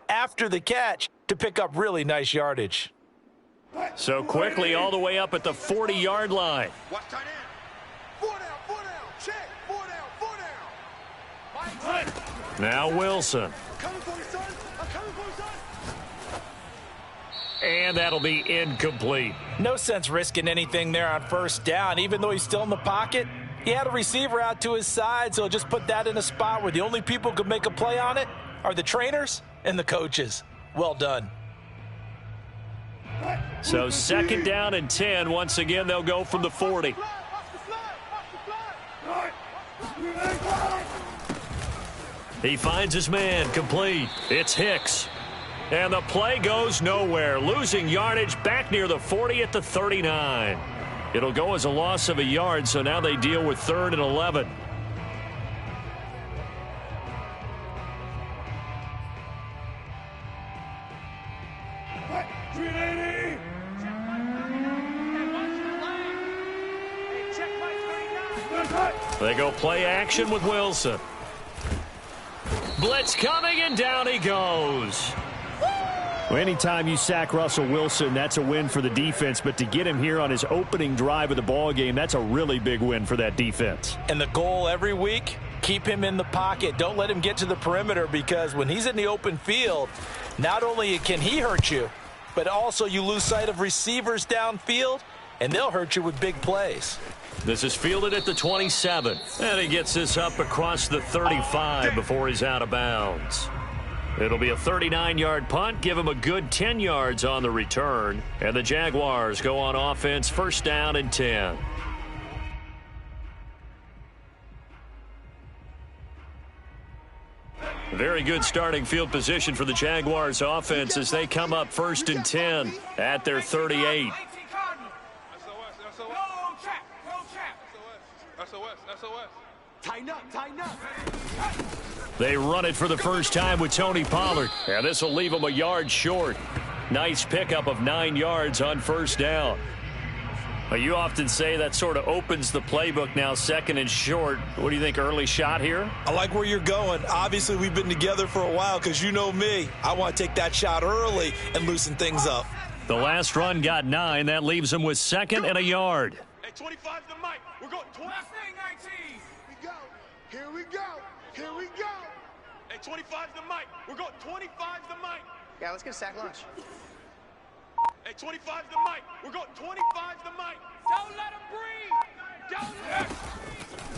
after the catch to pick up really nice yardage. So quickly all the way up at the 40-yard line. Watch tight end. 4 down, check. 4 down. Now Wilson. Coming for you, son. I'm coming for you, son. And that'll be incomplete. No sense risking anything there on first down. Even though he's still in the pocket, he had a receiver out to his side, so just put that in a spot where the only people who can make a play on it are the trainers and the coaches. Well done. So 2nd down and 10. Once again, they'll go from the 40. He finds his man, complete. It's Hicks. And the play goes nowhere. Losing yardage back near the 40 at the 39. It'll go as a loss of a yard, so now they deal with 3rd and 11. They go play action with Wilson. Blitz coming, and down he goes. Well, anytime you sack Russell Wilson, that's a win for the defense. But to get him here on his opening drive of the ball game, that's a really big win for that defense. And the goal every week, keep him in the pocket. Don't let him get to the perimeter, because when he's in the open field, not only can he hurt you, but also you lose sight of receivers downfield, and they'll hurt you with big plays. This is fielded at the 27. And he gets this up across the 35 before he's out of bounds. It'll be a 39-yard punt. Give him a good 10 yards on the return. And the Jaguars go on offense, 1st down and 10. Very good starting field position for the Jaguars offense as they come up 1st and 10 at their 38. Tighten up. They run it for the first time with Tony Pollard. And this will leave them a yard short. Nice pickup of 9 yards on 1st down. Well, you often say that sort of opens the playbook now, 2nd and short. What do you think, early shot here? I like where you're going. Obviously, we've been together for a while, because you know me. I want to take that shot early and loosen things up. The last run got 9. That leaves them with 2nd and a yard. Hey, 25 the mic. We're going 20. 19. Here we go. Hey, 25 the mic. We're going 25 the mic. Yeah, let's get a sack lunch. Hey, 25 the mic. We're going 25 the mic. Don't let him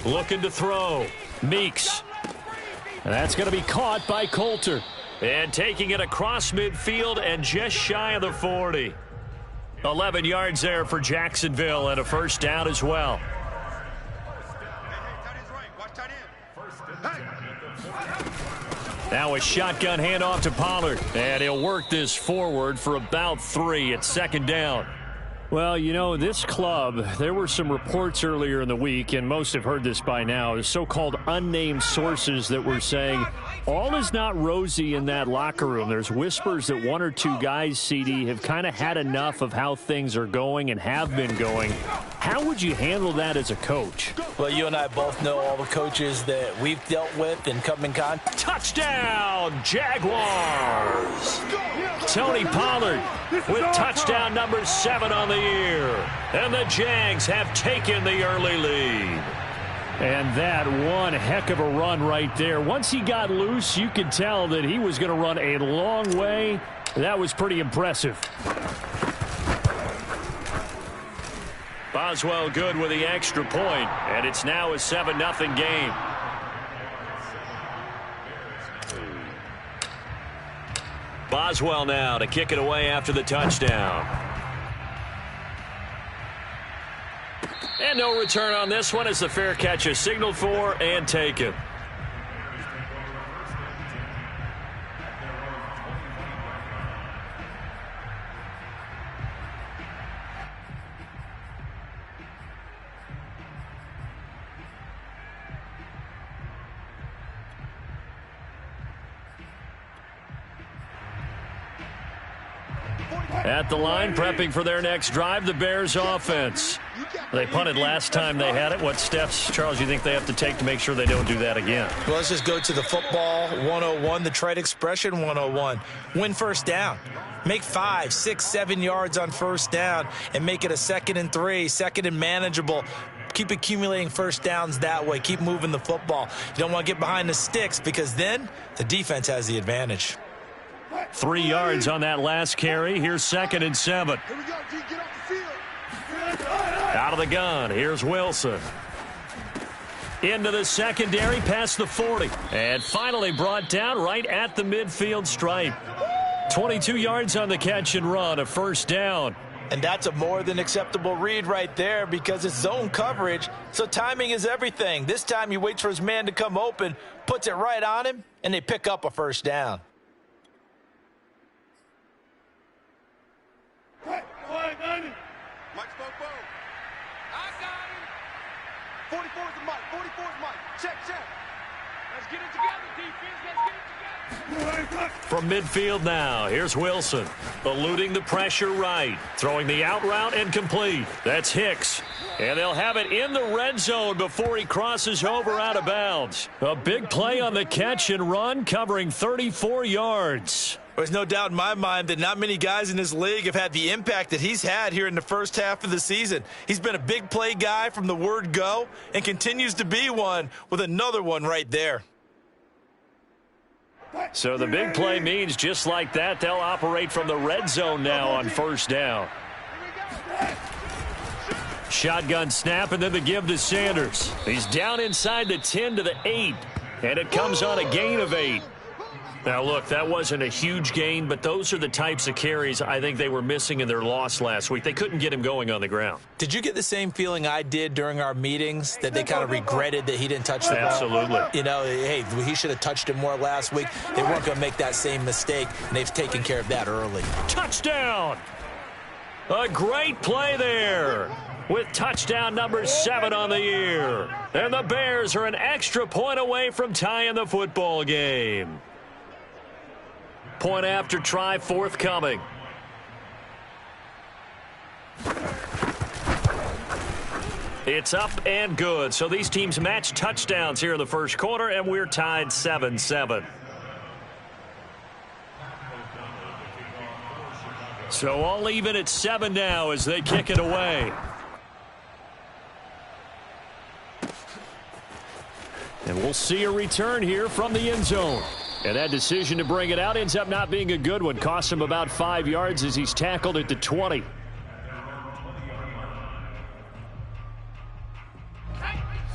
breathe. Looking to throw. Meeks. And that's going to be caught by Coulter. And taking it across midfield and just shy of the 40. 11 yards there for Jacksonville, and a 1st down as well. Hey, tight end's right. Watch tight end. Now a shotgun handoff to Pollard. And he'll work this forward for about 3 at 2nd down. Well, you know, this club, there were some reports earlier in the week, and most have heard this by now, the so-called unnamed sources that were saying all is not rosy in that locker room. There's whispers that 1 or 2 guys, CD, have kind of had enough of how things are going and have been going. How would you handle that as a coach? Well, you and I both know all the coaches that we've dealt with and come in contact. Touchdown, Jaguars! Tony Pollard with touchdown number 7 on the year. And the Jags have taken the early lead. And that one heck of a run right there. Once he got loose, you could tell that he was going to run a long way. That was pretty impressive. Boswell good with the extra point, and it's now a 7-0 game. Boswell now to kick it away after the touchdown. And no return on this one as the fair catch is signaled for and taken. At the line, prepping for their next drive, the Bears offense. They punted last time they had it. What steps, Charles, do you think they have to take to make sure they don't do that again? Well, let's just go to the football 101, the trite expression 101. Win first down. Make 5, 6, 7 yards on first down and make it a 2nd and 3, 2nd and manageable. Keep accumulating first downs that way. Keep moving the football. You don't want to get behind the sticks because then the defense has the advantage. 3 yards on that last carry. Here's 2nd and 7. Here we go, G. Get off the field. Out of the gun. Here's Wilson. Into the secondary, past the 40. And finally brought down right at the midfield stripe. 22 yards on the catch and run, a first down. And that's a more than acceptable read right there because it's zone coverage, so timing is everything. This time he waits for his man to come open, puts it right on him, and they pick up a first down. Mike spoke boom. I got him. 44 is the Mike. 44 is Mike. Check. Let's get it together, defense. Let's get it together. From midfield now, here's Wilson. Eluding the pressure right. Throwing the out route and complete. That's Hicks. And they'll have it in the red zone before he crosses over out of bounds. A big play on the catch and run, covering 34 yards. There's no doubt in my mind that not many guys in this league have had the impact that he's had here in the first half of the season. He's been a big play guy from the word go and continues to be one with another one right there. So the big play means just like that, they'll operate from the red zone now on first down. Shotgun snap and then the give to Sanders. He's down inside the 10 to the 8, and it comes on a gain of 8. Now, look, that wasn't a huge gain, but those are the types of carries I think they were missing in their loss last week. They couldn't get him going on the ground. Did you get the same feeling I did during our meetings, that they kind of regretted that he didn't touch the ball? Absolutely. You know, hey, he should have touched it more last week. They weren't going to make that same mistake, and they've taken care of that early. Touchdown! A great play there with touchdown number 7 on the year. And the Bears are an extra point away from tying the football game. Point after try forthcoming. It's up and good. So these teams match touchdowns here in the first quarter, and we're tied 7-7. So all even at 7 now as they kick it away. And we'll see a return here from the end zone. And that decision to bring it out ends up not being a good one. Costs him about 5 yards as he's tackled at the 20.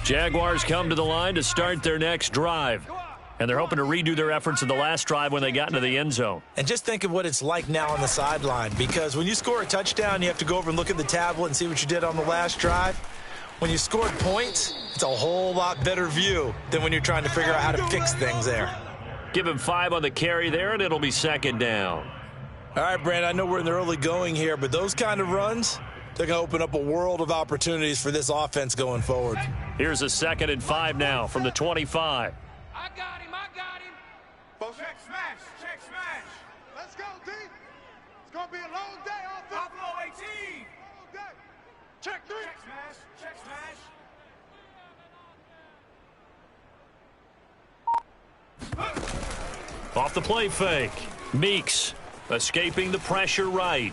Jaguars come to the line to start their next drive. And they're hoping to redo their efforts in the last drive when they got into the end zone. And just think of what it's like now on the sideline, because when you score a touchdown, you have to go over and look at the tablet and see what you did on the last drive. When you scored points, it's a whole lot better view than when you're trying to figure out how to fix things there. Give him 5 on the carry there, and it'll be 2nd down. All right, Brandon, I know we're in the early going here, but those kind of runs, they're going to open up a world of opportunities for this offense going forward. Here's a 2nd and 5 now from the 25. I got him. Folks, check smash. Let's go, D. It's going to be a long day off the Buffalo 18. Long day. Check 3. Check smash. Off the play fake. Meeks escaping the pressure right.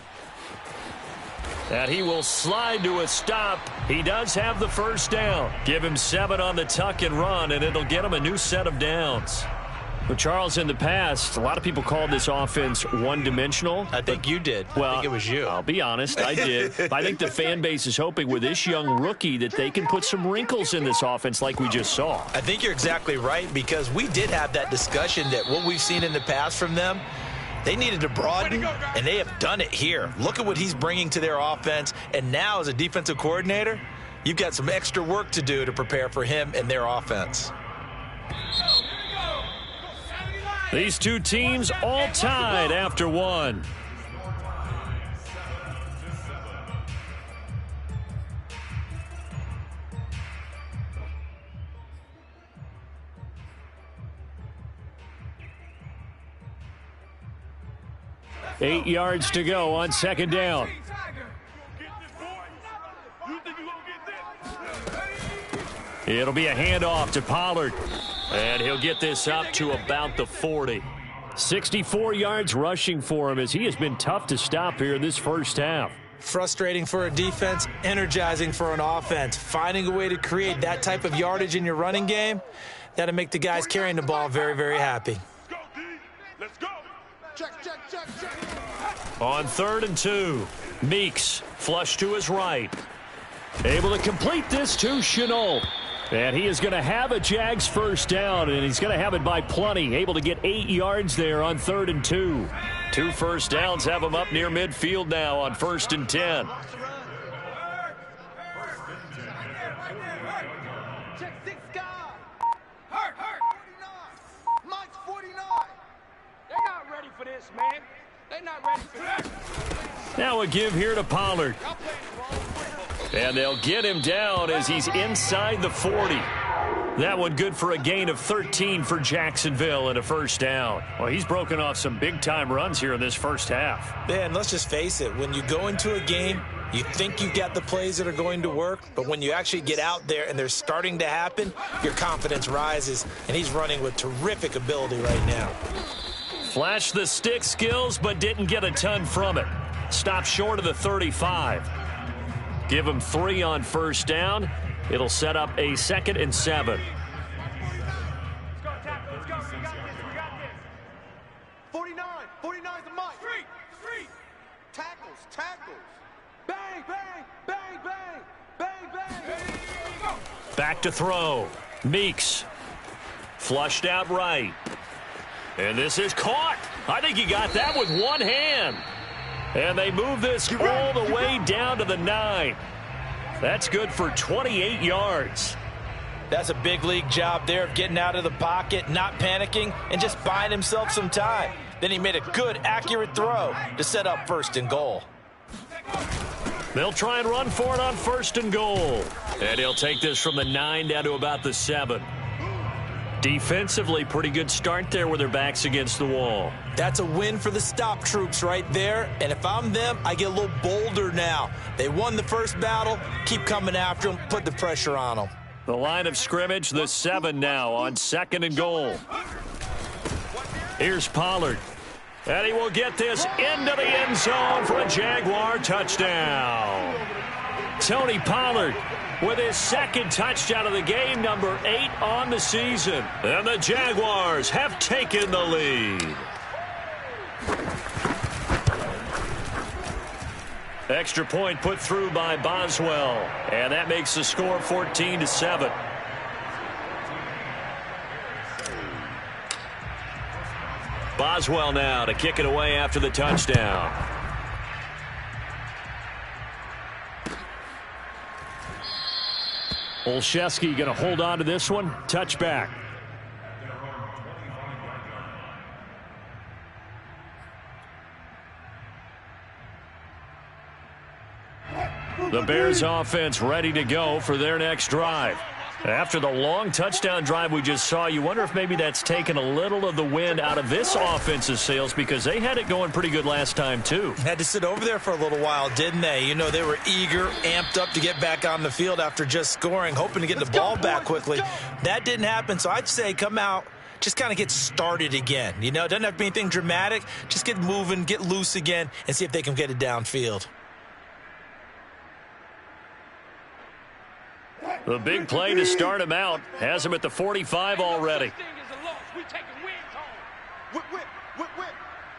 And he will slide to a stop. He does have the first down. Give him 7 on the tuck and run, and it'll get him a new set of downs. But Charles, in the past, a lot of people called this offense one-dimensional. I think you did. Well, I think it was you. I'll be honest, I did. I think the fan base is hoping with this young rookie that they can put some wrinkles in this offense like we just saw. I think you're exactly right, because we did have that discussion that what we've seen in the past from them, they needed to broaden, and they have done it here. Look at what he's bringing to their offense, and now as a defensive coordinator, you've got some extra work to do to prepare for him and their offense. These two teams all tied after 1. $8 yards to go on 2nd down. You think you It'll be a handoff to Pollard. And he'll get this up to about the 40. 64 yards rushing for him as he has been tough to stop here in this first half. Frustrating for a defense, energizing for an offense. Finding a way to create that type of yardage in your running game, that'll make the guys carrying the ball very, very happy. Let's go. Check. On 3rd and 2, Meeks flush to his right. Able to complete this to Chenault. And he is going to have a Jags first down, and he's going to have it by plenty. Able to get 8 yards there on 3rd and 2. 2 first downs have him up near midfield now on 1st and 10. Check 6 guys. Hurt. 49. Mike's 49. They're not ready for this, man. They're not ready for this. Now a give here to Pollard. And they'll get him down as he's inside the 40. That one good for a gain of 13 for Jacksonville and a first down. Well, he's broken off some big-time runs here in this first half. Man, let's just face it. When you go into a game, you think you've got the plays that are going to work, but when you actually get out there and they're starting to happen, your confidence rises, and he's running with terrific ability right now. Flashed the stick skills, but didn't get a ton from it. Stopped short of the 35. Give him 3 on first down. It'll set up a 2nd and 7. Let's go, tackle. Let's go. We got this. 49. 49's the Mike. Street. Tackles. Bang. Back to throw. Meeks. Flushed out right. And this is caught. I think he got that with one hand. And they move this all the way down to the 9. That's good for 28 yards. That's a big league job there of getting out of the pocket, not panicking, and just buying himself some time. Then he made a good, accurate throw to set up 1st and goal. They'll try and run for it on 1st and goal. And he'll take this from the 9 down to about the 7. Defensively, pretty good start there with their backs against the wall. That's a win for the stop troops right there. And if I'm them, I get a little bolder now. They won the first battle. Keep coming after them. Put the pressure on them. The line of scrimmage, the 7 now on 2nd and goal. Here's Pollard. And he will get this into the end zone for a Jaguar touchdown. Tony Pollard with his 2nd touchdown of the game, number 8 on the season. And the Jaguars have taken the lead. Extra point put through by Boswell. And that makes the score 14-7. Boswell now to kick it away after the touchdown. Olszewski going to hold on to this one. Touchback. The Bears offense ready to go for their next drive. After the long touchdown drive we just saw, you wonder if maybe that's taken a little of the wind out of this offensive sails, because they had it going pretty good last time too. Had to sit over there for a little while, didn't they? You know, they were eager, amped up to get back on the field after just scoring, hoping to get the ball back quickly. That didn't happen, so I'd say come out, just kind of get started again. You know, it doesn't have to be anything dramatic. Just get moving, get loose again, and see if they can get it downfield. The big play to start him out has him at the 45 already.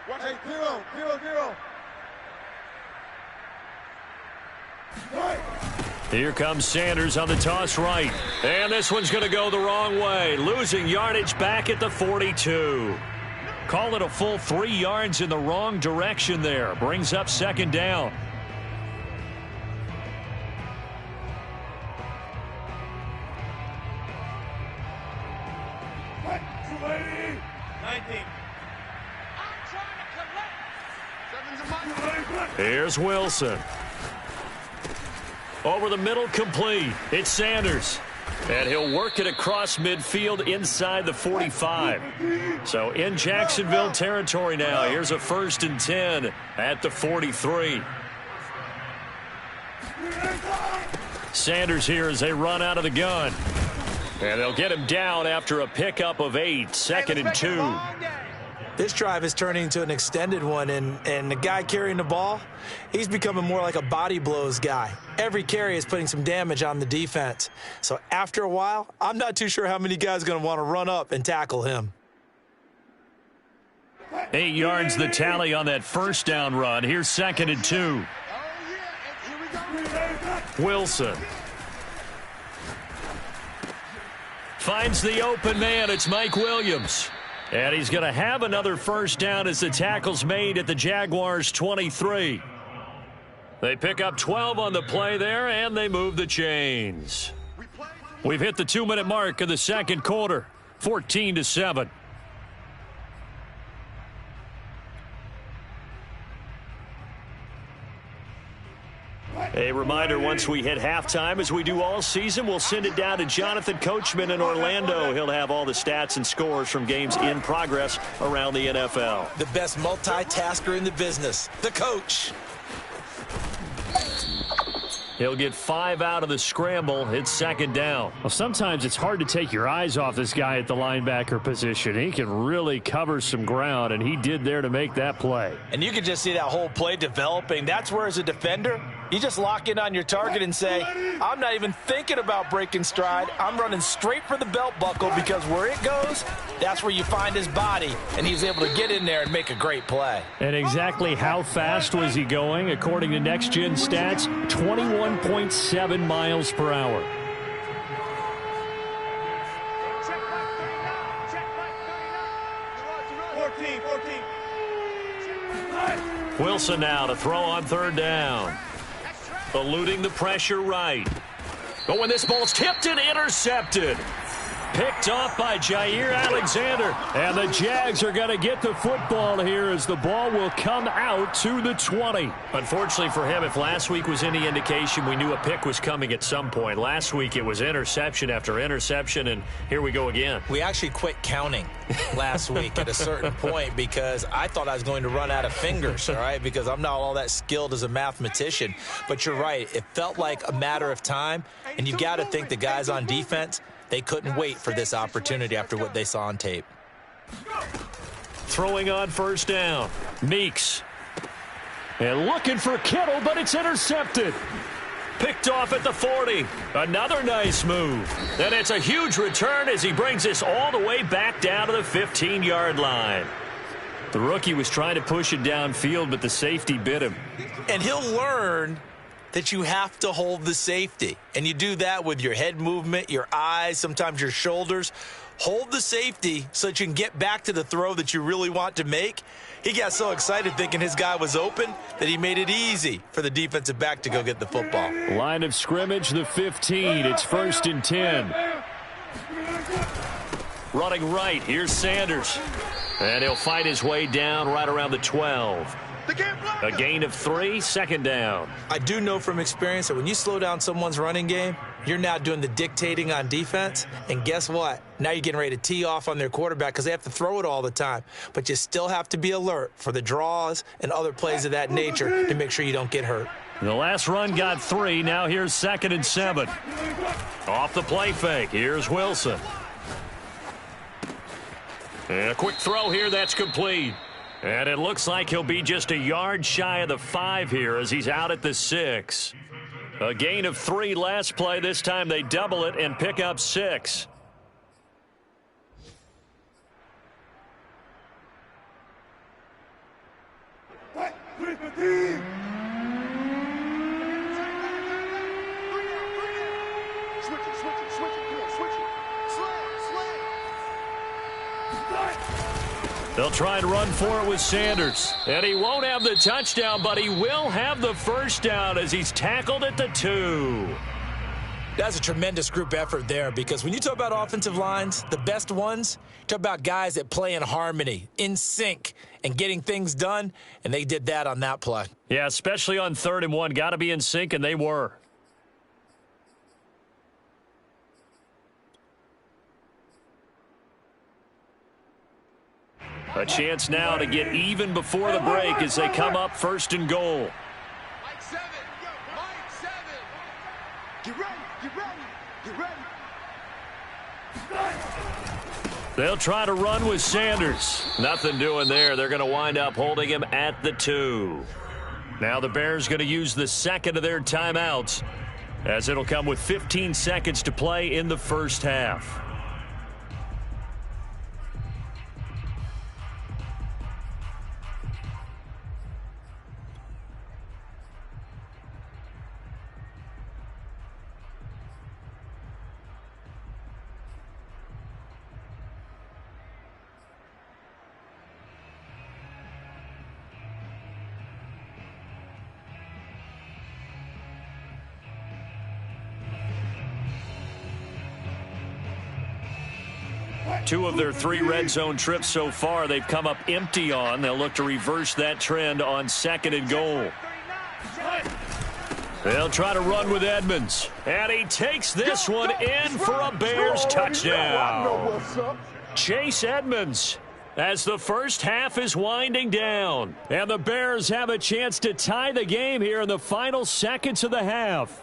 Hey, zero. Here comes Sanders on the toss right. And this one's going to go the wrong way. Losing yardage back at the 42. Call it a full 3 yards in the wrong direction there. Brings up 2nd down. Here's Wilson. Over the middle, complete. It's Sanders. And he'll work it across midfield inside the 45. So in Jacksonville territory now. Here's a 1st and 10 at the 43. Sanders here as they run out of the gun. And they'll get him down after a pickup of 8, 2nd and 2. This drive is turning into an extended one, and the guy carrying the ball, he's becoming more like a body blows guy. Every carry is putting some damage on the defense. So after a while, I'm not too sure how many guys are going to want to run up and tackle him. 8 yards the tally on that first down run. Here's 2nd and 2. Wilson finds the open man. It's Mike Williams. And he's going to have another first down as the tackle's made at the Jaguars' 23. They pick up 12 on the play there, and they move the chains. We've hit the 2-minute mark of the second quarter, 14-7. A reminder, once we hit halftime, as we do all season, we'll send it down to Jonathan Coachman in Orlando. He'll have all the stats and scores from games in progress around the NFL. The best multitasker in the business, the coach. He'll get 5 out of the scramble. It's 2nd down. Well, sometimes it's hard to take your eyes off this guy at the linebacker position. He can really cover some ground, and he did there to make that play. And you can just see that whole play developing. That's where, as a defender, you just lock in on your target and say, I'm not even thinking about breaking stride. I'm running straight for the belt buckle, because where it goes, that's where you find his body. And he's able to get in there and make a great play. And exactly how fast was he going? According to Next Gen Stats, 21.7 miles per hour. Wilson now to throw on 3rd down. Eluding the pressure right. Oh, and this ball's tipped and intercepted. Picked off by Jair Alexander. And the Jags are going to get the football here as the ball will come out to the 20. Unfortunately for him, if last week was any indication, we knew a pick was coming at some point. Last week it was interception after interception, and here we go again. We actually quit counting last week at a certain point because I thought I was going to run out of fingers, all right, because I'm not all that skilled as a mathematician. But you're right. It felt like a matter of time, and you've got to think the guys on defense, they couldn't wait for this opportunity after what they saw on tape. Throwing on 1st down. Meeks. And looking for Kittle, but it's intercepted. Picked off at the 40. Another nice move. And it's a huge return as he brings this all the way back down to the 15-yard line. The rookie was trying to push it downfield, but the safety bit him. And he'll learn that you have to hold the safety. And you do that with your head movement, your eyes, sometimes your shoulders. Hold the safety so that you can get back to the throw that you really want to make. He got so excited thinking his guy was open that he made it easy for the defensive back to go get the football. Line of scrimmage, the 15. It's 1st and 10. Running right, here's Sanders. And he'll fight his way down right around the 12. A gain of 3, 2nd down. I do know from experience that when you slow down someone's running game, you're now doing the dictating on defense. And guess what? Now you're getting ready to tee off on their quarterback because they have to throw it all the time. But you still have to be alert for the draws and other plays of that nature to make sure you don't get hurt. The last run got 3. Now here's 2nd and 7. Off the play fake. Here's Wilson. And a quick throw here. That's complete. And it looks like he'll be just a yard shy of the 5 here as he's out at the 6. A gain of 3 last play. This time they double it and pick up 6. They'll try and run for it with Sanders. And he won't have the touchdown, but he will have the first down as he's tackled at the 2. That's a tremendous group effort there because when you talk about offensive lines, the best ones, talk about guys that play in harmony, in sync, and getting things done, and they did that on that play. Yeah, especially on 3rd and 1. Got to be in sync, and they were. A chance now to get even before the break as they come up 1st and goal. Mike 7, Mike 7. Get ready, get ready, get ready. They'll try to run with Sanders. Nothing doing there. They're going to wind up holding him at the 2. Now the Bears going to use the second of their timeouts, as it'll come with 15 seconds to play in the first half. Two of their 3 red zone trips so far, they've come up empty on. They'll look to reverse that trend on 2nd and goal. They'll try to run with Edmonds. And he takes this one in for a Bears touchdown. Chase Edmonds, as the first half is winding down. And the Bears have a chance to tie the game here in the final seconds of the half.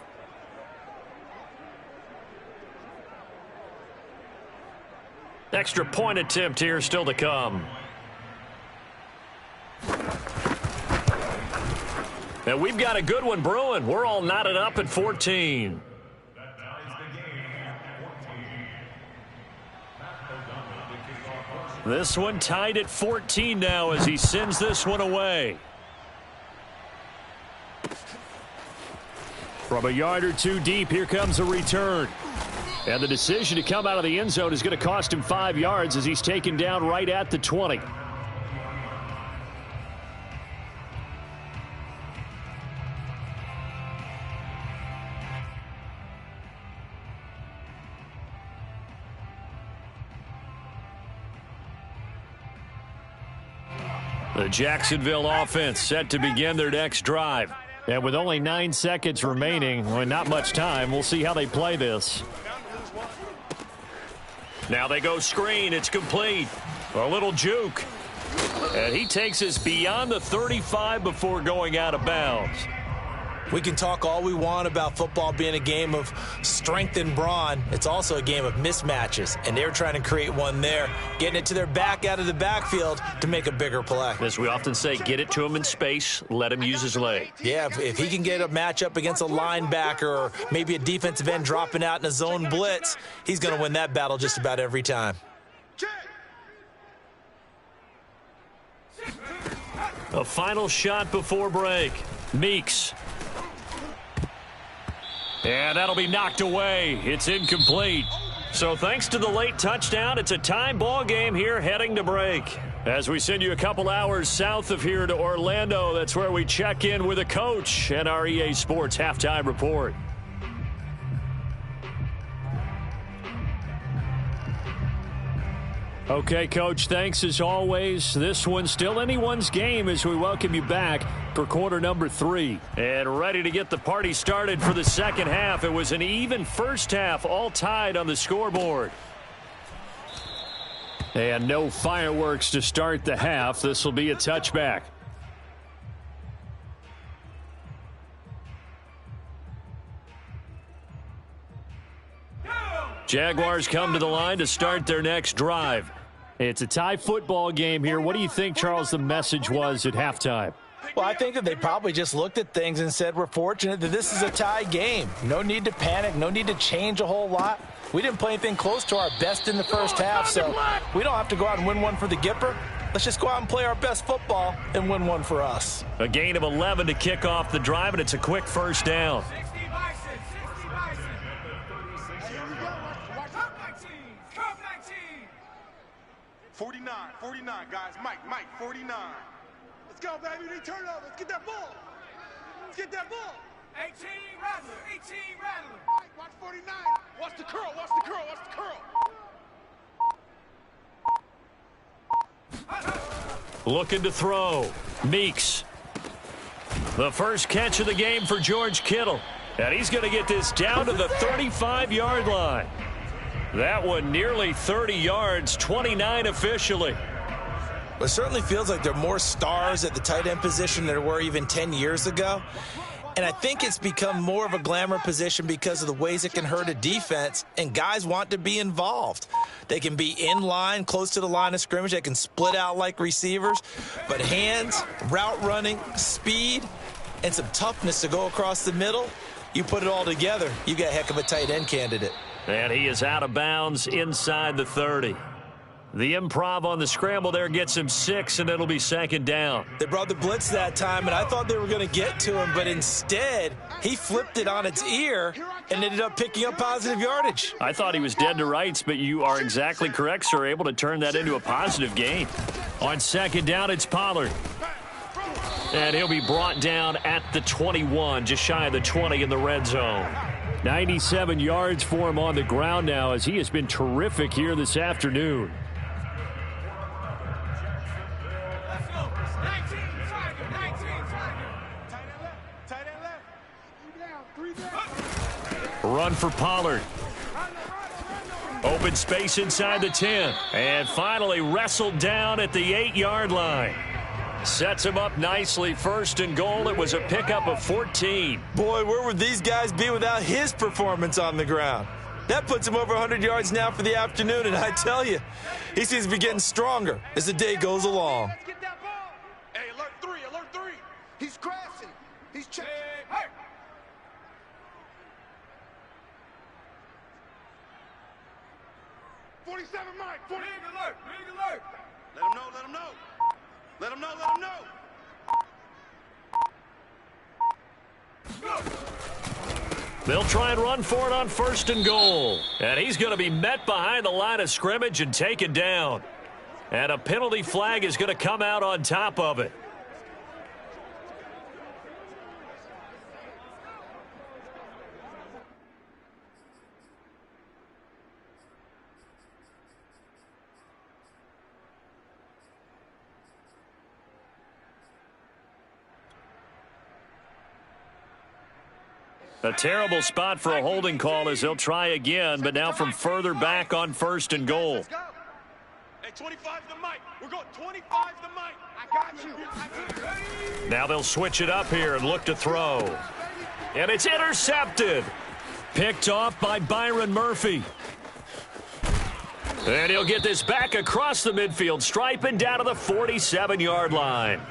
Extra point attempt here still to come. And we've got a good one brewing. We're all knotted up at 14. This one tied at 14 now as he sends this one away. From a yard or 2 deep, here comes a return. And the decision to come out of the end zone is going to cost him 5 yards as he's taken down right at the 20. The Jacksonville offense set to begin their next drive. And with only 9 seconds remaining, well, not much time, we'll see how they play this. Now they go screen. It's complete. A little juke. And he takes us beyond the 35 before going out of bounds. We can talk all we want about football being a game of strength and brawn. It's also a game of mismatches, and they're trying to create one there, getting it to their back out of the backfield to make a bigger play. As we often say, get it to him in space, let him use his leg. Yeah, if he can get a matchup against a linebacker or maybe a defensive end dropping out in a zone blitz, he's going to win that battle just about every time. A final shot before break. Meeks. And that'll be knocked away. It's incomplete. So thanks to the late touchdown, it's a tie ball game here heading to break. As we send you a couple hours south of here to Orlando, that's where we check in with a coach and our EA Sports Halftime Report. Okay, Coach, thanks as always. This one's still anyone's game as we welcome you back for quarter number 3. And ready to get the party started for the second half. It was an even first half, all tied on the scoreboard. And no fireworks to start the half. This will be a touchback. Jaguars come to the line to start their next drive. It's a tie football game here. What do you think, Charles, the message was at halftime? Well, I think that they probably just looked at things and said, we're fortunate that this is a tie game. No need to panic. No need to change a whole lot. We didn't play anything close to our best in the first half, so we don't have to go out and win one for the Gipper. Let's just go out and play our best football and win one for us. A gain of 11 to kick off the drive, and it's a quick first down. 49, guys. Mike, 49. Let's go, baby. We need turnover. Let's get that ball. Let's get that ball. 18 Rattler. Mike, watch 49. Watch the curl. Looking to throw. Meeks. The first catch of the game for George Kittle. And he's going to get this down to the 35-yard line. That one nearly 30 yards, 29 officially. It certainly feels like there are more stars at the tight end position than there were even 10 years ago. And I think it's become more of a glamour position because of the ways it can hurt a defense, and guys want to be involved. They can be in line, close to the line of scrimmage. They can split out like receivers. But hands, route running, speed, and some toughness to go across the middle, you put it all together, you got a heck of a tight end candidate. And he is out of bounds inside the 30. The improv on the scramble there gets him 6, and it'll be second down. They brought the blitz that time, and I thought they were going to get to him, but instead he flipped it on its ear and ended up picking up positive yardage. I thought he was dead to rights, but you are exactly correct, sir. Able to turn that into a positive gain. On second down, it's Pollard. And he'll be brought down at the 21, just shy of the 20 in the red zone. 97 yards for him on the ground now, as he has been terrific here this afternoon. Run for Pollard. Open space inside the 10. And finally wrestled down at the 8-yard line. Sets him up nicely. First and goal. It was a pickup of 14. Boy, where would these guys be without his performance on the ground? That puts him over 100 yards now for the afternoon, and I tell you, he seems to be getting stronger as the day goes along. Hey, alert 3. He's crashing. He's checking. Hey. 47 Mike. 40. Big alert. Let him know. Let him know. They'll try and run for it on first and goal. And he's going to be met behind the line of scrimmage and taken down. And a penalty flag is going to come out on top of it. A terrible spot for a holding call as they'll try again, but now from further back on first and goal. Hey, 25 to Mike. We're going 25 to Mike. I got you. Now they'll switch it up here and look to throw. And it's intercepted. Picked off by Byron Murphy. And he'll get this back across the midfield stripe and down to the 47-yard line.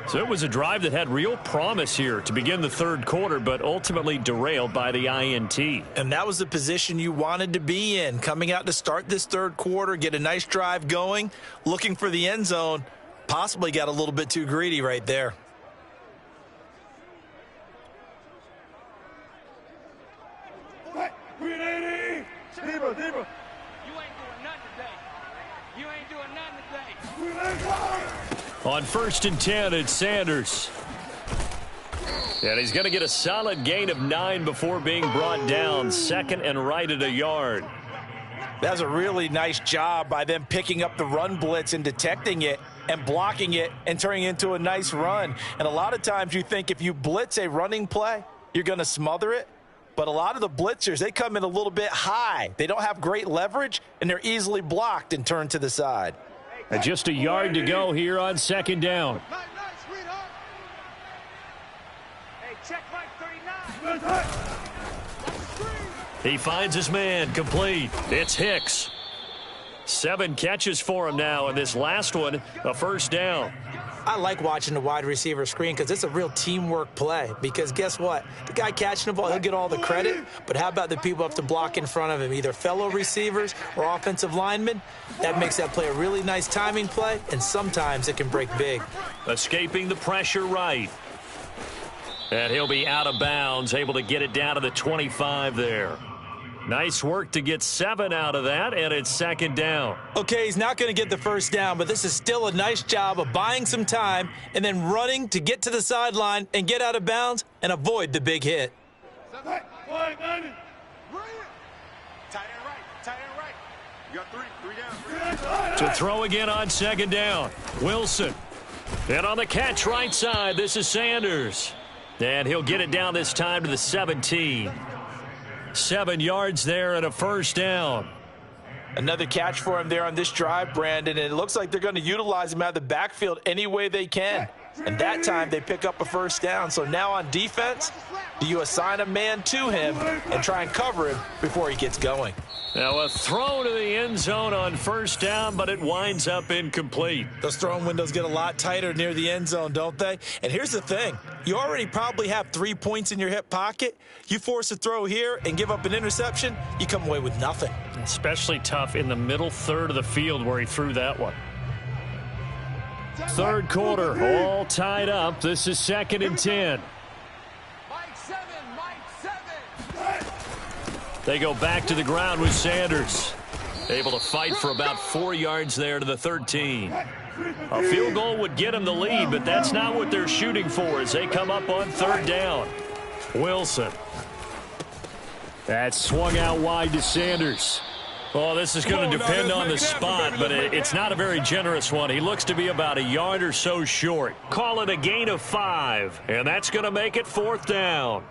So it was a drive that had real promise here to begin the third quarter, but ultimately derailed by the INT. And that was the position you wanted to be in, coming out to start this third quarter, get a nice drive going, looking for the end zone. Possibly got a little bit too greedy right there. Hey, 380. Deeper. You ain't doing nothing today. On first and 10, it's Sanders. And he's going to get a solid gain of 9 before being brought down. Second and right at a yard. That was a really nice job by them picking up the run blitz and detecting it and blocking it and turning it into a nice run. And a lot of times you think if you blitz a running play, you're going to smother it. But a lot of the blitzers, they come in a little bit high. They don't have great leverage, and they're easily blocked and turned to the side. And just a yard to go here on second down. Nice, sweetheart. Hey, check Mike 39. He finds his man, complete. It's Hicks. 7 catches for him now, and this last one, a first down. I like watching the wide receiver screen because it's a real teamwork play. Because guess what? The guy catching the ball, he'll get all the credit. But how about the people have to block in front of him, either fellow receivers or offensive linemen? That makes that play a really nice timing play, and sometimes it can break big. Escaping the pressure right. And he'll be out of bounds, able to get it down to the 25 there. Nice work to get 7 out of that, and it's second down. Okay, he's not going to get the first down, but this is still a nice job of buying some time and then running to get to the sideline and get out of bounds and avoid the big hit. Tight end right. You got 3 down. To throw again on second down. Wilson. And on the catch right side, this is Sanders. And he'll get it down this time to the 17. 7 yards there and a first down. Another catch for him there on this drive, Brandon, and it looks like they're going to utilize him out of the backfield any way they can. And that time they pick up a first down. So now on defense, do you assign a man to him and try and cover him before he gets going? Now a throw to the end zone on first down, but it winds up incomplete. Those throwing windows get a lot tighter near the end zone, don't they? And here's the thing. You already probably have 3 points in your hip pocket. You force a throw here and give up an interception, you come away with nothing. Especially tough in the middle third of the field where he threw that one. Third quarter, all tied up. This is 2nd and 10. Mike 7, Mike 7. They go back to the ground with Sanders. Able to fight for about 4 yards there to the 13. A field goal would get him the lead, but that's not what they're shooting for as they come up on 3rd down. Wilson. That's swung out wide to Sanders. Well, this is going to depend on the spot, but it's not a very generous one. He looks to be about a yard or so short. Call it a gain of 5, and that's going to make it 4th down.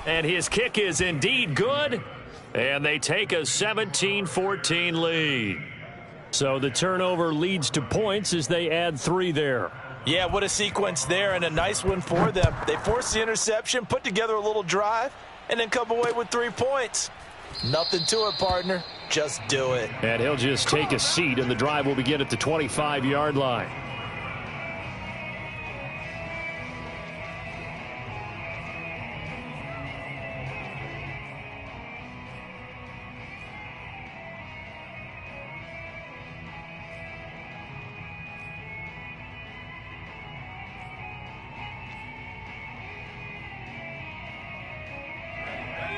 And his kick is indeed good. And they take a 17-14 lead. So the turnover leads to points as they add 3 there. Yeah, what a sequence there, and a nice one for them. They force the interception, put together a little drive, and then come away with 3 points. Nothing to it, partner. Just do it. And he'll just take a seat, and the drive will begin at the 25-yard line.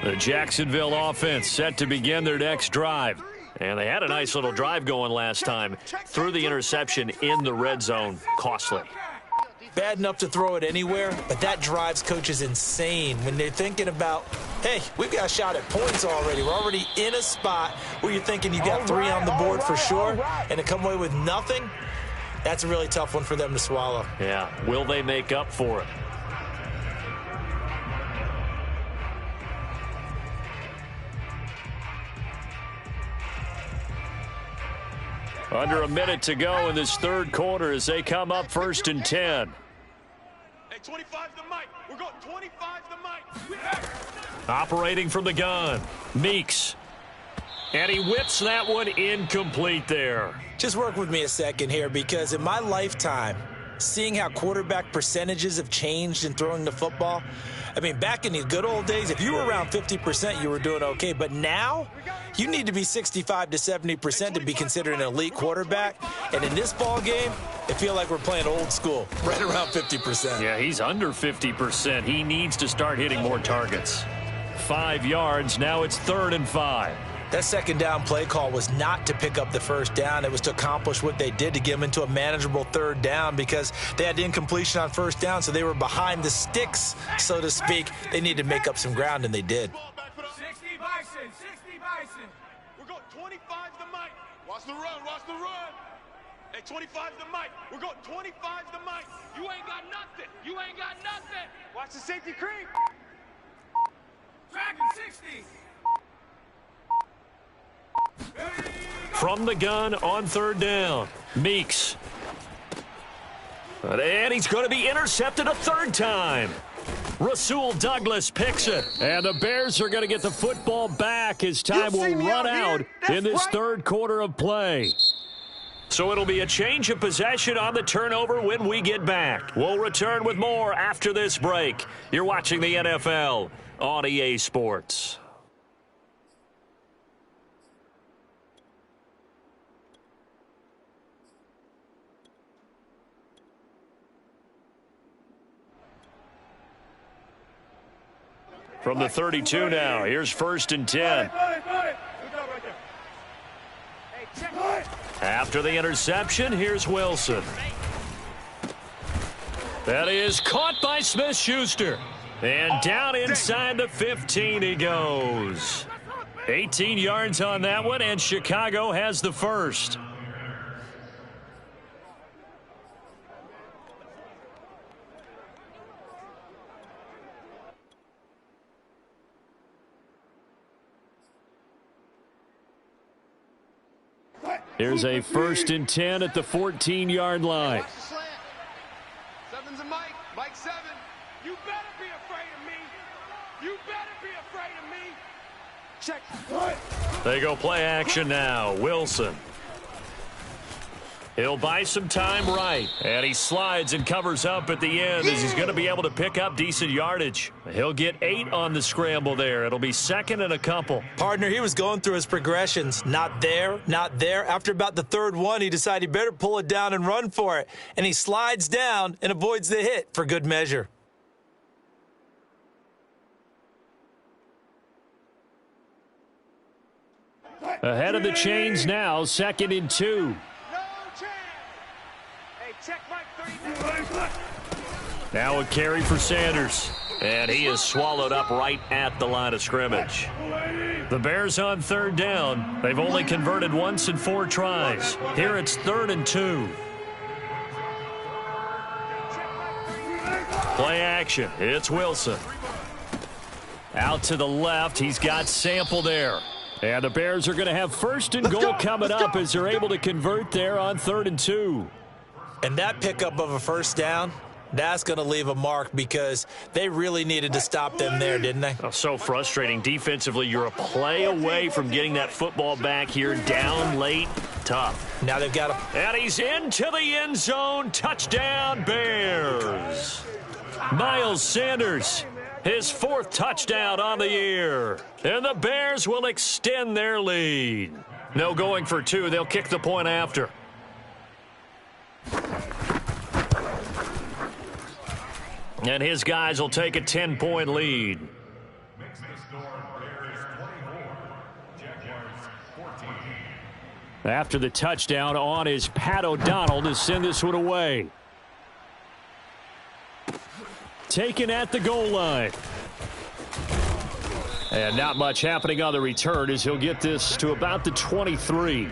The Jacksonville offense set to begin their next drive. And they had a nice little drive going last time. Threw the interception in the red zone. Costly. Bad enough to throw it anywhere, but that drives coaches insane when they're thinking about, hey, we've got a shot at points already. We're already in a spot where you're thinking you got 3 on the board for sure, and to come away with nothing, that's a really tough one for them to swallow. Yeah, will they make up for it? Under a minute to go in this 3rd quarter as they come up 1st and 10. Hey, 25 the mic. We're going 25 the mic. Operating from the gun, Meeks. And he whips that one incomplete there. Just work with me a second here, because in my lifetime, seeing how quarterback percentages have changed in throwing the football, I mean, back in the good old days, if you were around 50%, you were doing okay. But now, you need to be 65 to 70% to be considered an elite quarterback. And in this ball game, I feel like we're playing old school, right around 50%. Yeah, he's under 50%. He needs to start hitting more targets. 5 yards. Now it's 3rd and 5. That 2nd down play call was not to pick up the 1st down. It was to accomplish what they did, to get them into a manageable 3rd down, because they had incompletion on 1st down, so they were behind the sticks, so to speak. They needed to make up some ground, and they did. 60 Bison, 60 Bison. We're going 25 the mic. Watch the run, watch the run. Hey, 25 the mic. We're going 25 the mic. You ain't got nothing. You ain't got nothing. Watch the safety creep. Dragon 60. From the gun on 3rd down, Meeks. And he's going to be intercepted a 3rd time. Rasul Douglas picks it. And the Bears are going to get the football back as time will run out in this 3rd quarter of play. So it'll be a change of possession on the turnover when we get back. We'll return with more after this break. You're watching the NFL on EA Sports. From the 32 now, here's 1st and 10. After the interception, here's Wilson. That is caught by Smith-Schuster. And down inside the 15 he goes. 18 yards on that one, and Chicago has the 1st. Here's a 1st and 10 at the 14-yard line. Watch the slant. Seven's a Mike. Mike 7. You better be afraid of me. You better be afraid of me. Check. They go play action now. Wilson. He'll buy some time right. And he slides and covers up at the end as he's going to be able to pick up decent yardage. He'll get 8 on the scramble there. It'll be 2nd and a couple. Partner, he was going through his progressions. Not there, not there. After about the 3rd one, he decided he better pull it down and run for it. And he slides down and avoids the hit for good measure. Ahead of the chains now, 2nd and 2. Check Mike 3. Now a carry for Sanders. And he is swallowed up right at the line of scrimmage. The Bears on 3rd down. They've only converted once in 4 tries. Here it's 3rd and 2. Play action. It's Wilson. Out to the left. He's got Sample there. And the Bears are going to have 1st and goal coming up as they're able to convert there on 3rd and 2. And that pickup of a 1st down, that's going to leave a mark because they really needed to stop them there, didn't they? Oh, so frustrating. Defensively, you're a play away from getting that football back here. Down late. Tough. Now they've got to... And he's into the end zone. Touchdown, Bears. Miles Sanders, his 4th touchdown on the year. And the Bears will extend their lead. No going for 2. They'll kick the point after. And his guys will take a 10-point lead. After the touchdown on is Pat O'Donnell to send this one away. Taken at the goal line. And not much happening on the return as he'll get this to about the 23.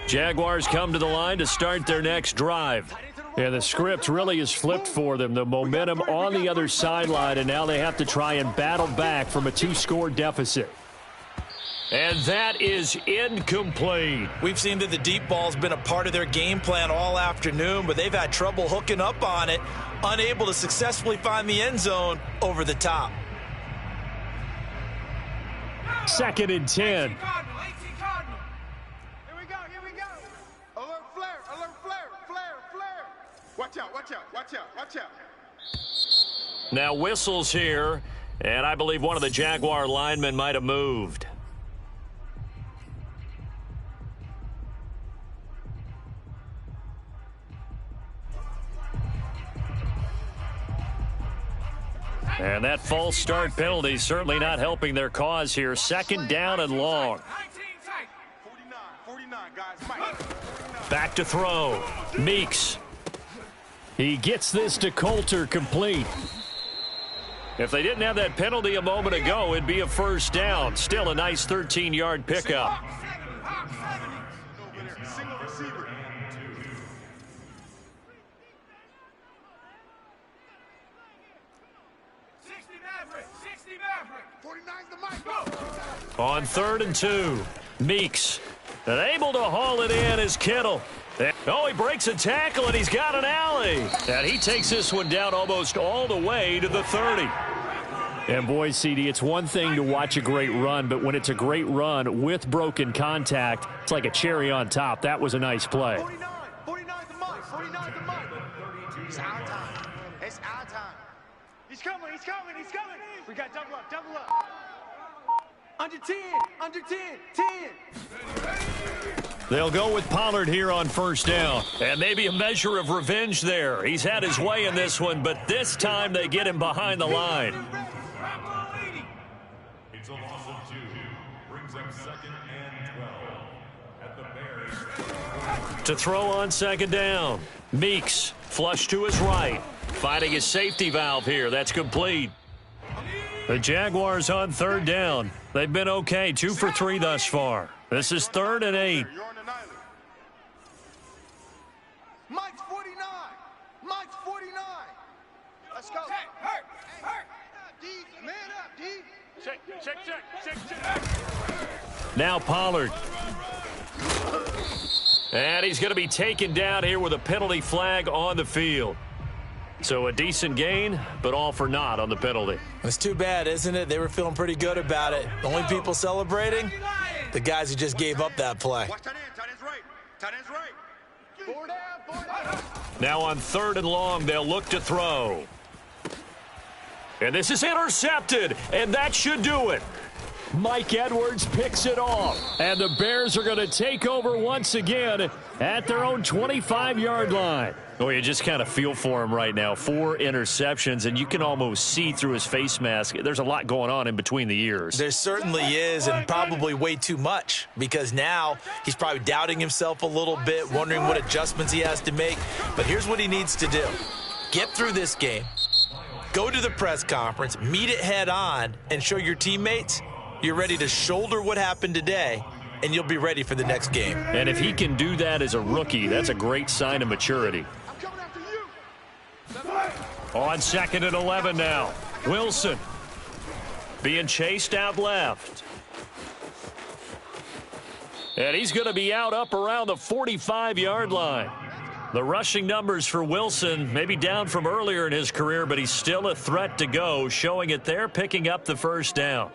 Jaguars come to the line to start their next drive. And the script really is flipped for them. The momentum on the other sideline, and now they have to try and battle back from a 2-score deficit. And that is incomplete. We've seen that the deep ball's been a part of their game plan all afternoon, but they've had trouble hooking up on it, unable to successfully find the end zone over the top. 2nd and 10. Here we go. Alert flare. Flare. Watch out. Now whistles here, and I believe one of the Jaguar linemen might have moved. And that false start penalty certainly not helping their cause here. 2nd down and long. 49, guys. Mike. Back to throw. Meeks. He gets this to Coulter complete. If they didn't have that penalty a moment ago, it'd be a 1st down. Still a nice 13-yard pickup. Single receiver. On 3rd and 2, Meeks. And able to haul it in is Kittle. Oh, he breaks a tackle, and he's got an alley. And he takes this one down almost all the way to the 30. And boy, CD, it's one thing to watch a great run, but when it's a great run with broken contact, it's like a cherry on top. That was a nice play. 49 the Mike. It's our time. It's our time. He's coming. We got double up. Under 10. 10. They'll go with Pollard here on 1st down. And maybe a measure of revenge there. He's had his way in this one, but this time they get him behind the line. It's a loss of 2. Brings them 2nd and 12 at the Bears. To throw on 2nd down. Meeks, flush to his right. Finding his safety valve here. That's complete. The Jaguars on 3rd down. They've been okay. 2 for 3 thus far. This is 3rd and 8. You're on an island. Now Pollard. And he's going to be taken down here with a penalty flag on the field. So a decent gain, but all for naught on the penalty. It's too bad, isn't it? They were feeling pretty good about it. The only people celebrating, the guys who just gave up that play. Watch tight end. Tight end's right. Tight end's right. Four down. Now on 3rd and long, they'll look to throw. And this is intercepted, and that should do it. Mike Edwards picks it off. And the Bears are going to take over once again at their own 25-yard line. Oh, you just kind of feel for him right now. 4 interceptions, and you can almost see through his face mask. There's a lot going on in between the ears. There certainly is, and probably way too much, because now he's probably doubting himself a little bit, wondering what adjustments he has to make. But here's what he needs to do. Get through this game, go to the press conference, meet it head on, and show your teammates you're ready to shoulder what happened today, and you'll be ready for the next game. And if he can do that as a rookie, that's a great sign of maturity. On 2nd and 11 now. Wilson being chased out left. And he's going to be out up around the 45-yard line. The rushing numbers for Wilson maybe down from earlier in his career, but he's still a threat to go, showing it there, picking up the first down.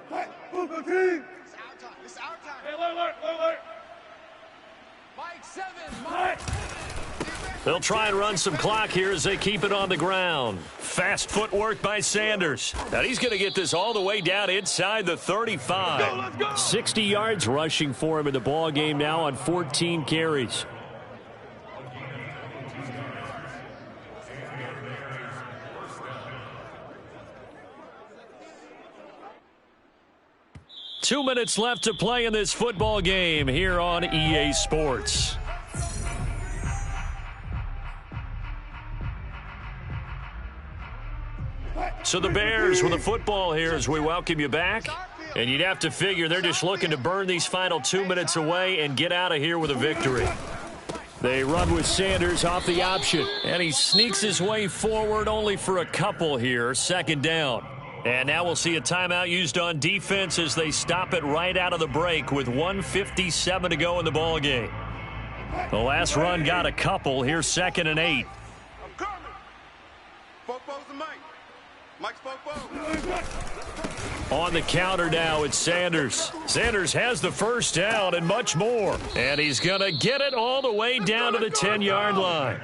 They'll try and run some clock here as they keep it on the ground. Fast footwork by Sanders. Now he's going to get this all the way down inside the 35. Let's go. 60 yards rushing for him in the ball game now on 14 carries. Two minutes left to play in this football game here on EA Sports. So the Bears with the football here as we welcome you back. And you'd have to figure they're just looking to burn these final 2 minutes away and get out of here with a victory. They run with Sanders off the option. And he sneaks his way forward only for a couple here. 2nd down. And now we'll see a timeout used on defense as they stop it right out of the break with 1:57 to go in the ball game. The last run got a couple. Here's 2nd and 8. I'm coming. Fofo's and Mike. Mike's Fofo. On the counter now, it's Sanders. Sanders has the first down and much more. And he's going to get it all the way down to the 10-yard line.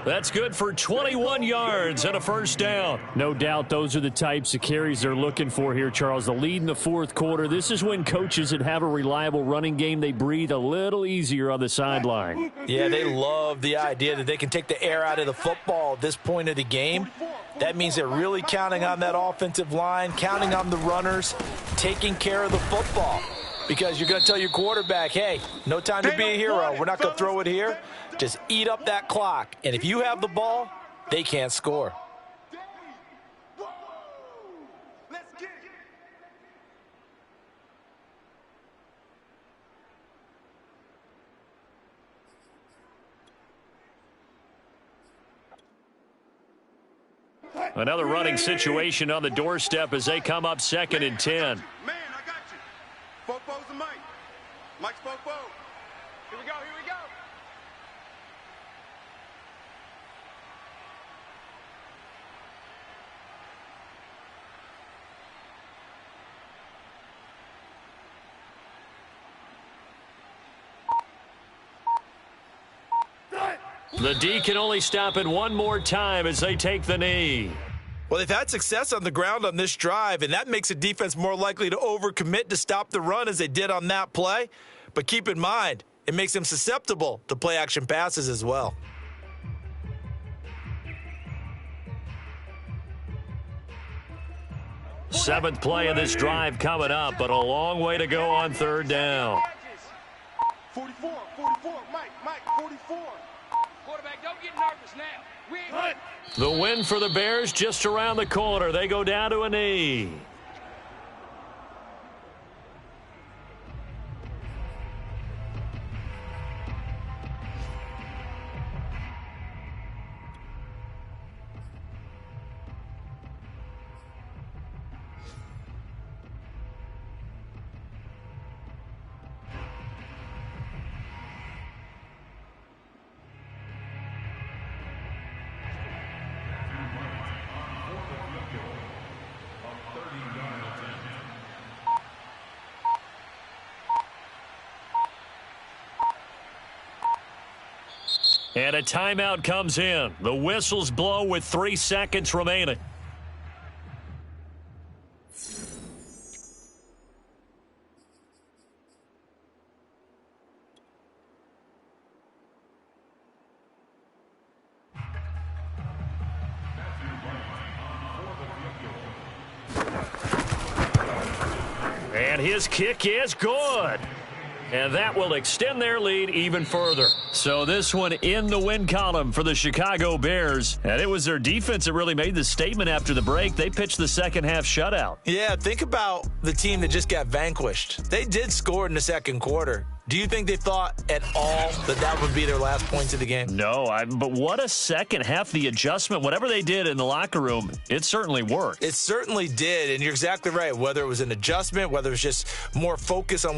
That's good for 21 yards and a first down. No doubt those are the types of carries they're looking for here, Charles. The lead in the 4th quarter. This is when coaches that have a reliable running game, they breathe a little easier on the sideline. Yeah, they love the idea that they can take the air out of the football at this point of the game. That means they're really counting on that offensive line, counting on the runners, taking care of the football. Because you're going to tell your quarterback, hey, no time to be a hero. We're not going to throw it here. Just eat up that clock. And if you have the ball, they can't score. Let's get it. Another running situation on the doorstep as they come up 2nd and 10. Man, I got you. Fofo's and Mike. Mike's Fofo. Here we go, here we go. The D can only stop it one more time as they take the knee. Well, they've had success on the ground on this drive, and that makes a defense more likely to overcommit to stop the run as they did on that play. But keep in mind, it makes them susceptible to play-action passes as well. Seventh play of this drive coming up, but a long way to go on 3rd down. 44, Mike, 44. Quarterback, don't get nervous now. We ain't The win for the Bears just around the corner. They go down to a knee. And a timeout comes in. The whistles blow with 3 seconds remaining. And his kick is good. And that will extend their lead even further. So this one in the win column for the Chicago Bears. And it was their defense that really made the statement after the break. They pitched the second half shutout. Yeah, think about the team that just got vanquished. They did score in the second quarter. Do you think they thought at all that that would be their last points of the game? No, but what a second half. The adjustment, whatever they did in the locker room, it certainly worked. It certainly did, and you're exactly right. Whether it was an adjustment, whether it was just more focus on